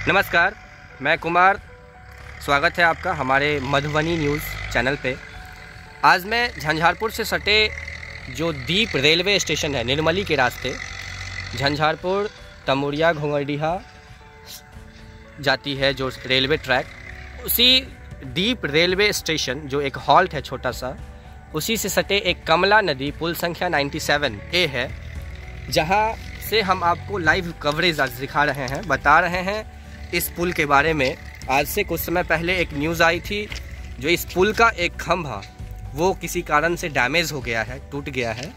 नमस्कार, मैं कुमार। स्वागत है आपका हमारे मधुबनी न्यूज़ चैनल पे। आज मैं झंझारपुर से सटे जो दीप रेलवे स्टेशन है निर्मली के रास्ते, झंझारपुर तमुरिया घोंगरडीहा जाती है जो रेलवे ट्रैक, उसी दीप रेलवे स्टेशन जो एक हॉल्ट है छोटा सा, उसी से सटे एक कमला नदी पुल संख्या 97A है, जहाँ से हम आपको लाइव कवरेज आज दिखा रहे हैं, बता रहे हैं इस पुल के बारे में। आज से कुछ समय पहले एक न्यूज़ आई थी जो इस पुल का एक खंभा वो किसी कारण से डैमेज हो गया है, टूट गया है,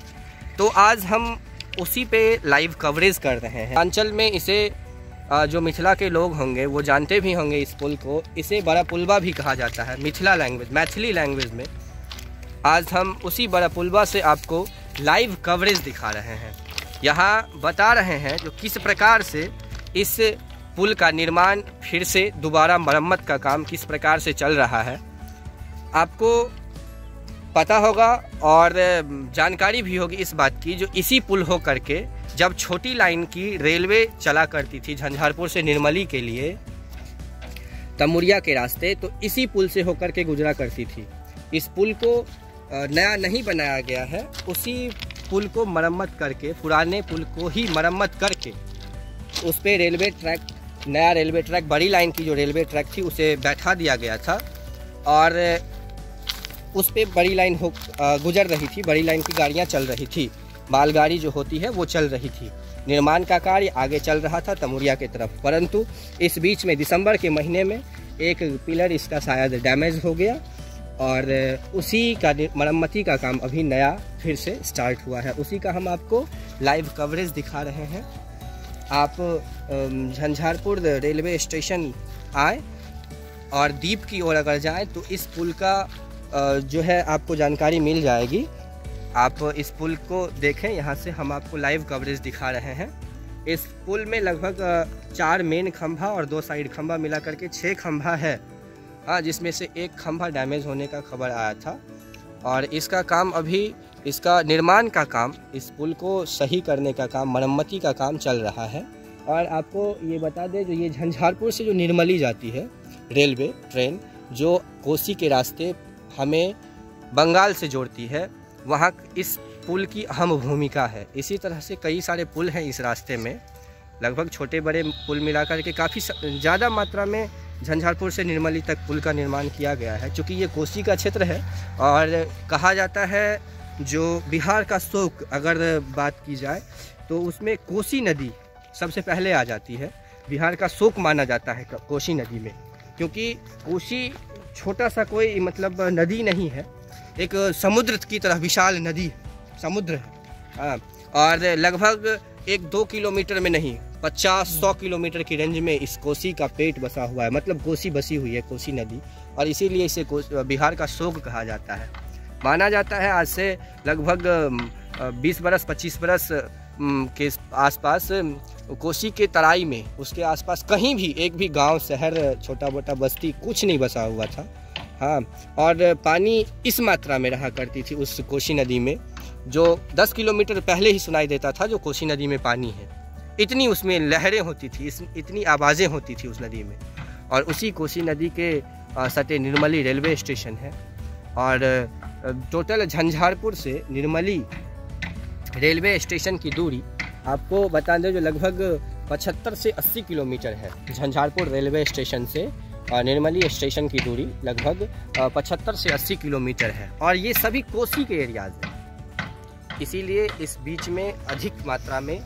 तो आज हम उसी पे लाइव कवरेज कर रहे हैं। अंचल में इसे जो मिथिला के लोग होंगे वो जानते भी होंगे इस पुल को, इसे बड़ा पुलवा भी कहा जाता है मैथिली लैंग्वेज में। आज हम उसी बड़ा पुलवा से आपको लाइव कवरेज दिखा रहे हैं, यहाँ बता रहे हैं जो किस प्रकार से इस पुल का निर्माण फिर से दोबारा मरम्मत का काम किस प्रकार से चल रहा है। आपको पता होगा और जानकारी भी होगी इस बात की, जो इसी पुल हो करके जब छोटी लाइन की रेलवे चला करती थी झंझारपुर से निर्मली के लिए तमुरिया के रास्ते, तो इसी पुल से होकर के गुजरा करती थी। इस पुल को नया नहीं बनाया गया है, उसी पुल को मरम्मत करके, पुराने पुल को ही मरम्मत करके उस पर रेलवे ट्रैक, नया रेलवे ट्रैक, बड़ी लाइन की जो रेलवे ट्रैक थी उसे बैठा दिया गया था और उस पर बड़ी लाइन गुजर रही थी, बड़ी लाइन की गाड़ियां चल रही थी, मालगाड़ी जो होती है वो चल रही थी। निर्माण का कार्य आगे चल रहा था तमुरिया की तरफ, परंतु इस बीच में दिसंबर के महीने में एक पिलर इसका शायद डैमेज हो गया और उसी का मरम्मती का काम अभी नया फिर से स्टार्ट हुआ है। उसी का हम आपको लाइव कवरेज दिखा रहे हैं। आप झंझारपुर रेलवे स्टेशन आए और दीप की ओर अगर जाएं तो इस पुल का जो है आपको जानकारी मिल जाएगी। आप इस पुल को देखें, यहाँ से हम आपको लाइव कवरेज दिखा रहे हैं। इस पुल में लगभग 4 मेन खंभा और 2 साइड खंभा मिला करके 6 खंभा है, हाँ, जिसमें से एक खंभा डैमेज होने का खबर आया था और इसका काम अभी, इसका निर्माण का काम, इस पुल को सही करने का काम, मरम्मती का काम चल रहा है। और आपको ये बता दें, जो ये झंझारपुर से जो निर्मली जाती है रेलवे ट्रेन, जो कोसी के रास्ते हमें बंगाल से जोड़ती है, वहाँ इस पुल की अहम भूमिका है। इसी तरह से कई सारे पुल हैं इस रास्ते में, लगभग छोटे बड़े पुल मिलाकर के काफ़ी ज़्यादा मात्रा में झंझारपुर से निर्मली तक पुल का निर्माण किया गया है। चूँकि ये कोसी का क्षेत्र है और कहा जाता है जो बिहार का शोक अगर बात की जाए तो उसमें कोसी नदी सबसे पहले आ जाती है। बिहार का शोक माना जाता है कोसी नदी में, क्योंकि कोसी छोटा सा कोई मतलब नदी नहीं है, एक समुद्र की तरह विशाल नदी, समुद्र है, हाँ, और लगभग 1-2 किलोमीटर में नहीं, 50-100 किलोमीटर की रेंज में इस कोसी का पेट बसा हुआ है, मतलब कोसी बसी हुई है कोसी नदी, और इसीलिए इसे बिहार का शोक कहा जाता है। माना जाता है आज से लगभग 20 बरस 25 बरस के आसपास कोसी के तराई में, उसके आसपास कहीं भी एक भी गांव, शहर, छोटा मोटा बस्ती कुछ नहीं बसा हुआ था, हाँ, और पानी इस मात्रा में रहा करती थी उस कोसी नदी में, जो 10 किलोमीटर पहले ही सुनाई देता था जो कोसी नदी में पानी है। इतनी उसमें लहरें होती थी, इतनी आवाज़ें होती थी उस नदी में। और उसी कोसी नदी के सटे निर्मली रेलवे स्टेशन है और टोटल झंझारपुर से निर्मली रेलवे स्टेशन की दूरी आपको बता दें जो लगभग 75 से 80 किलोमीटर है। झंझारपुर रेलवे स्टेशन से निर्मली स्टेशन की दूरी लगभग 75 से 80 किलोमीटर है और ये सभी कोसी के एरियाज हैं। इसीलिए इस बीच में अधिक मात्रा में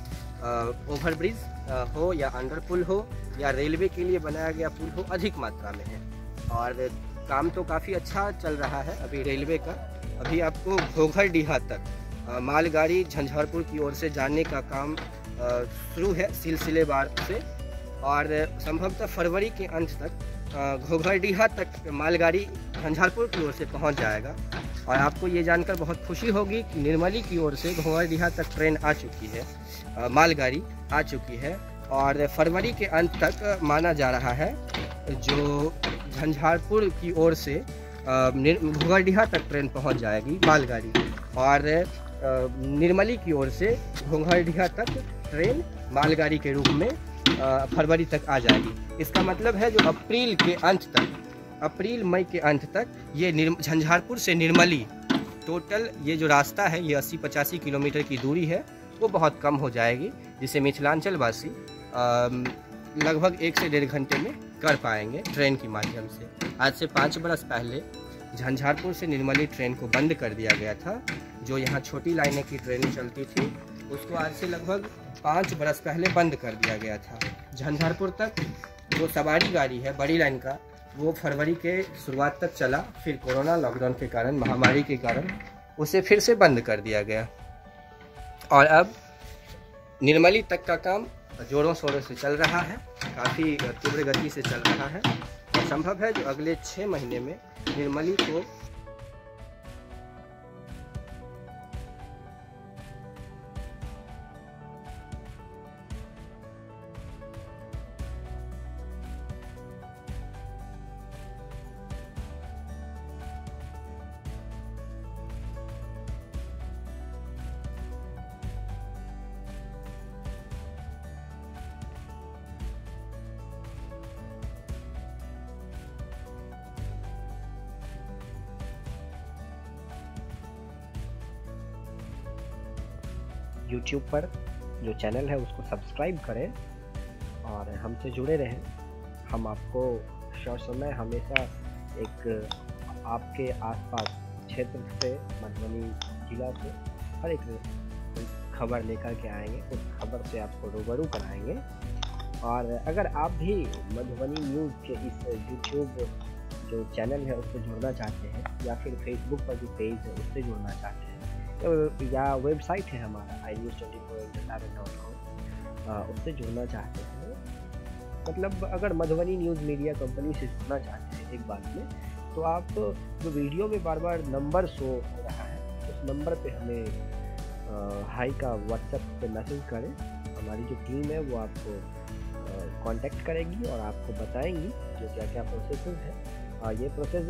ओवरब्रिज हो या अंडरपुल हो या रेलवे के लिए बनाया गया पुल हो, अधिक मात्रा में है और काम तो काफ़ी अच्छा चल रहा है अभी रेलवे का। अभी आपको घोंघरडीहा तक मालगाड़ी झंझारपुर की ओर से जाने का काम शुरू है सिलसिलेवार से और संभवतः फरवरी के अंत तक घोंघरडीहा तक मालगाड़ी झंझारपुर की ओर से पहुंच जाएगा। और आपको ये जानकर बहुत खुशी होगी कि निर्मली की ओर से घोंघरडीहा तक ट्रेन आ चुकी है, मालगाड़ी आ चुकी है और फरवरी के अंत तक माना जा रहा है जो झंझारपुर की ओर से घोंघरडीहा तक ट्रेन पहुंच जाएगी मालगाड़ी और निर्मली की ओर से घोंघरडीहा तक ट्रेन मालगाड़ी के रूप में फरवरी तक आ जाएगी। इसका मतलब है जो अप्रैल के अंत तक, अप्रैल मई के अंत तक ये झंझारपुर से निर्मली टोटल ये जो रास्ता है, ये 80-85 किलोमीटर की दूरी है, वो बहुत कम हो जाएगी, जिसे मिथिलांचल वासी लगभग 1 से 1.5 घंटे में कर पाएंगे ट्रेन के माध्यम से। आज से 5 बरस पहले झंझारपुर से निर्मली ट्रेन को बंद कर दिया गया था। जो यहाँ छोटी लाइनें की ट्रेन चलती थी उसको आज से लगभग 5 बरस पहले बंद कर दिया गया था। झंझारपुर तक जो सवारी गाड़ी है बड़ी लाइन का, वो फरवरी के शुरुआत तक चला, फिर कोरोना लॉकडाउन के कारण, महामारी के कारण उसे फिर से बंद कर दिया गया। और अब निर्मली तक का काम जोरों शोरों से चल रहा है, काफ़ी तीव्र गति से चल रहा है और संभव है जो अगले 6 महीने में निर्मली को यूट्यूब पर जो चैनल है उसको सब्सक्राइब करें और हमसे जुड़े रहें। हम आपको समय हमेशा एक आपके आसपास क्षेत्र से, मधुबनी जिला से हर एक खबर लेकर के आएंगे, उस खबर से आपको रूबरू कराएंगे। और अगर आप भी मधुबनी न्यूज़ के इस यूट्यूब जो चैनल है उससे जुड़ना चाहते हैं, या फिर फेसबुक पर जो पेज है उससे जुड़ना चाहते हैं, या वेबसाइट है हमारा inews24/com, उससे जुड़ना चाहते हैं, मतलब अगर मधुबनी न्यूज़ मीडिया कंपनी से जुड़ना चाहते हैं एक बात में, तो आप जो वीडियो में बार बार नंबर शो हो रहा है उस नंबर पे हमें हाई का व्हाट्सएप पे मैसेज करें। हमारी जो टीम है वो आपको कांटेक्ट करेगी और आपको बताएंगी जो क्या क्या प्रोसेस है। ये प्रोसेस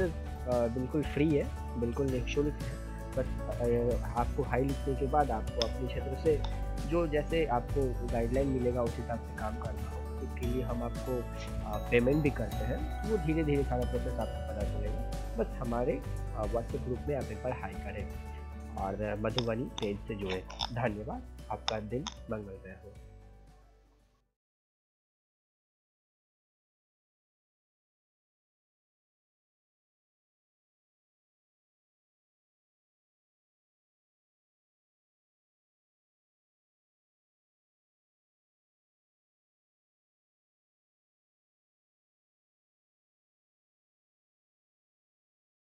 बिल्कुल फ्री है, बिल्कुल निःशुल्क है। बस आपको हाई लिखने के बाद आपको अपने क्षेत्र से जो जैसे आपको गाइडलाइन मिलेगा उस हिसाब से काम करना होगा। उसके लिए हम आपको पेमेंट भी करते हैं, वो धीरे धीरे सारा प्रोसेस आपको पता चलेगा। बस हमारे व्हाट्सएप ग्रुप में आप एक बार हाई करें और मधुबनी पेज से जुड़े। धन्यवाद, आपका दिन मंगलमय हो।